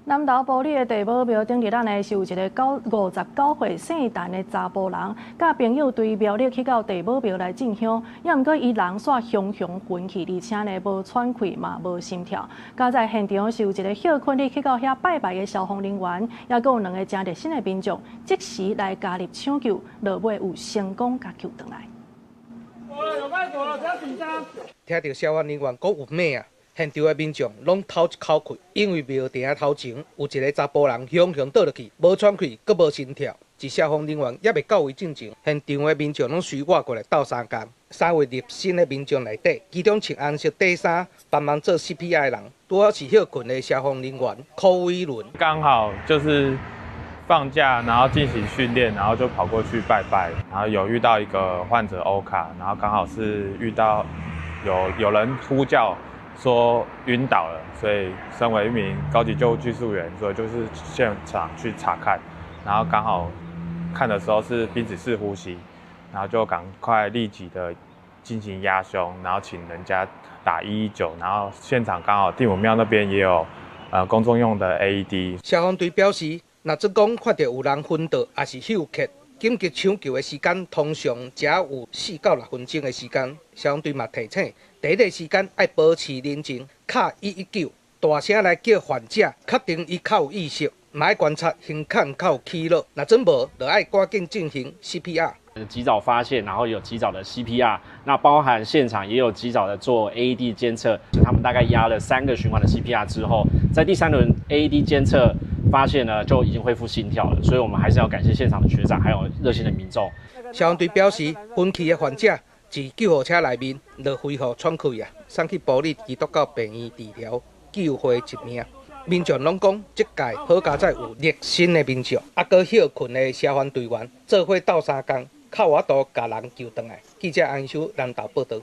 南投埔里的地母庙顶日咱是有一个59岁姓陈的查甫人，甲朋友对庙里去到地母庙来进香，也毋过伊人煞雄雄魂气，而且呢无喘气嘛无心跳。加在现场是有一个休困日去到遐拜拜的消防人员，也阁有2个真热心的民众，即时来加入抢救，落尾有成功甲救回来。有快走了，不要紧张。听到消防人员讲有咩啊？现场的民众拢透一口气，因为庙埕头前有一个查甫人雄雄倒落去，无喘气，阁无心跳。一消防人员也未到位进前，现场的民众拢随我过来斗相共。3位入新的民众内底，其中穿红色底衫帮忙做 CPR 的人，拄好是休困的消防人员柯威伦。刚好就是放假，然后进行训练，然后就跑过去拜拜，然后有遇到一个患者欧卡，然后刚好是遇到有人呼叫。说晕倒了，所以身为一名高级救护技术员，所以就是现场去查看，然后刚好看的时候是濒死式呼吸，然后就赶快立即的进行压胸，然后请人家打119，然后现场刚好地母庙那边也有公众用的 AED。消防队表示，若真讲看到有人昏倒，也是休克。紧急抢救的时间通常只有4到6分钟的时间。消防队嘛提醒，第一个时间要保持冷静，敲119，大声来叫患者，确定伊较有意识，嘛要观察胸腔较有起落。若真无，就要赶紧进行 CPR。及早发现，然后有及早的 CPR， 那包含现场也有及早的做 AED 监测。他们大概压了3个循环的 CPR 之后，在第3轮 AED 监测发现呢，就已经恢复心跳了。所以我们还是要感谢现场的学长，还有热心的民众。消防队表示，昏去的患者自救护车内面就恢复喘气啊，送去埔里基督教病院治疗，救回一命。民众拢讲，这届好佳在有热心的民众，阁休困的消防队员，做伙斗相共，靠我度把人救回来。记者安修南投报道。